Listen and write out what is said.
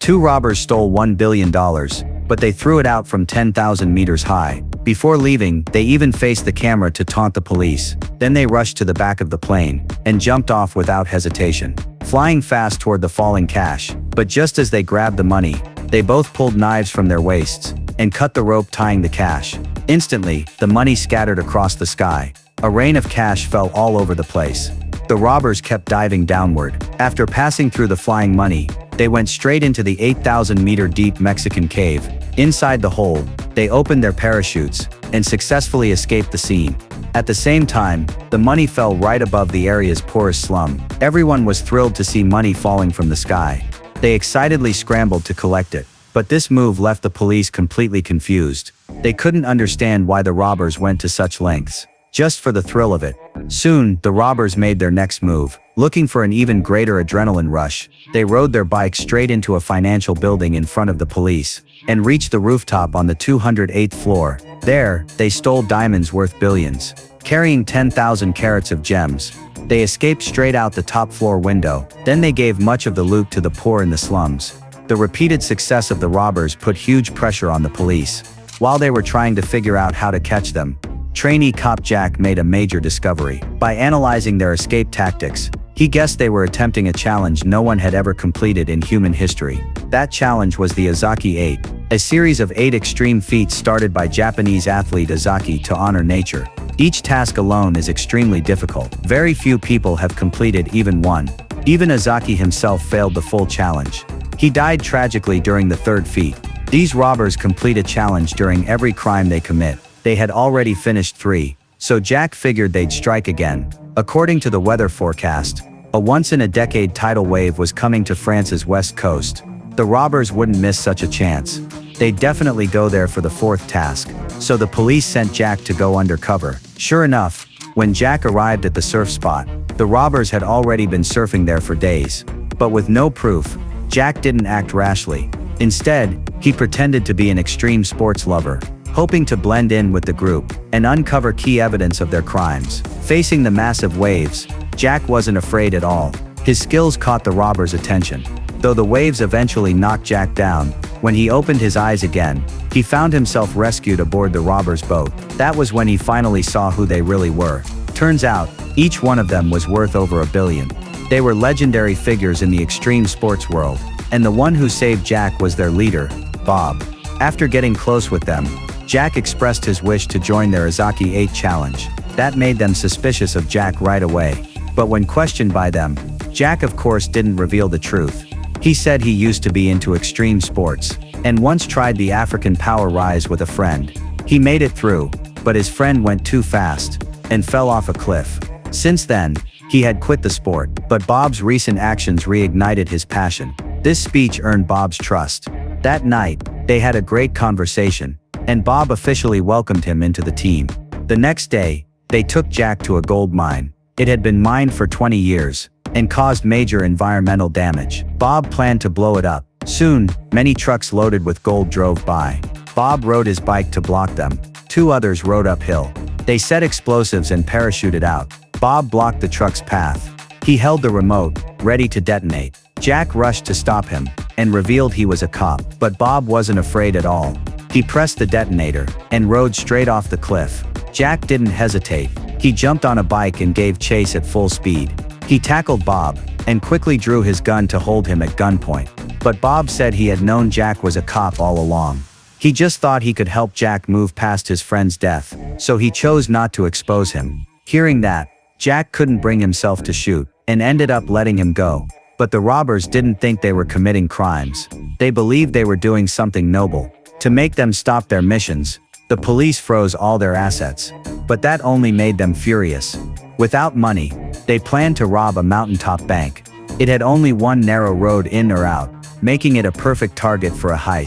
Two robbers stole $1 billion, but they threw it out from 10,000 meters high. Before leaving, they even faced the camera to taunt the police. Then they rushed to the back of the plane and jumped off without hesitation, flying fast toward the falling cash. But just as they grabbed the money, they both pulled knives from their waists and cut the rope tying the cash. Instantly, the money scattered across the sky. A rain of cash fell all over the place. The robbers kept diving downward. After passing through the flying money, they went straight into the 8,000-meter deep Mexican cave. Inside the hole, they opened their parachutes and successfully escaped the scene. At the same time, the money fell right above the area's poorest slum. Everyone was thrilled to see money falling from the sky. They excitedly scrambled to collect it. But this move left the police completely confused. They couldn't understand why the robbers went to such lengths, just for the thrill of it. Soon, the robbers made their next move. Looking for an even greater adrenaline rush, they rode their bikes straight into a financial building in front of the police and reached the rooftop on the 208th floor. There, they stole diamonds worth billions, carrying 10,000 carats of gems. They escaped straight out the top floor window. Then they gave much of the loot to the poor in the slums. The repeated success of the robbers put huge pressure on the police. While they were trying to figure out how to catch them, trainee cop Jack made a major discovery. By analyzing their escape tactics, he guessed they were attempting a challenge no one had ever completed in human history. That challenge was the Ozaki 8, a series of 8 extreme feats started by Japanese athlete Ozaki to honor nature. Each task alone is extremely difficult. Very few people have completed even one. Even Ozaki himself failed the full challenge. He died tragically during the third feat. These robbers complete a challenge during every crime they commit. They had already finished 3, so Jack figured they'd strike again. According to the weather forecast, a once-in-a-decade tidal wave was coming to France's west coast. The robbers wouldn't miss such a chance. They'd definitely go there for the 4th task, so the police sent Jack to go undercover. Sure enough, when Jack arrived at the surf spot, the robbers had already been surfing there for days. But with no proof, Jack didn't act rashly. Instead, he pretended to be an extreme sports lover, hoping to blend in with the group and uncover key evidence of their crimes. Facing the massive waves, Jack wasn't afraid at all. His skills caught the robbers' attention. Though the waves eventually knocked Jack down, when he opened his eyes again, he found himself rescued aboard the robbers' boat. That was when he finally saw who they really were. Turns out, each one of them was worth over $1 billion. They were legendary figures in the extreme sports world, and the one who saved Jack was their leader, Bob. After getting close with them, Jack expressed his wish to join their Ozaki 8 challenge. That made them suspicious of Jack right away. But when questioned by them, Jack of course didn't reveal the truth. He said he used to be into extreme sports, and once tried the African power rise with a friend. He made it through, but his friend went too fast and fell off a cliff. Since then, he had quit the sport, but Bob's recent actions reignited his passion. This speech earned Bob's trust. That night, they had a great conversation, and Bob officially welcomed him into the team. The next day, they took Jack to a gold mine. It had been mined for 20 years and caused major environmental damage. Bob planned to blow it up. Soon, many trucks loaded with gold drove by. Bob rode his bike to block them. 2 others rode uphill. They set explosives and parachuted out. Bob blocked the truck's path. He held the remote, ready to detonate. Jack rushed to stop him and revealed he was a cop, but Bob wasn't afraid at all. He pressed the detonator and rode straight off the cliff. Jack didn't hesitate. He jumped on a bike and gave chase at full speed. He tackled Bob and quickly drew his gun to hold him at gunpoint. But Bob said he had known Jack was a cop all along. He just thought he could help Jack move past his friend's death, so he chose not to expose him. Hearing that, Jack couldn't bring himself to shoot and ended up letting him go. But the robbers didn't think they were committing crimes. They believed they were doing something noble. To make them stop their missions, the police froze all their assets. But that only made them furious. Without money, they planned to rob a mountaintop bank. It had only one narrow road in or out, making it a perfect target for a heist.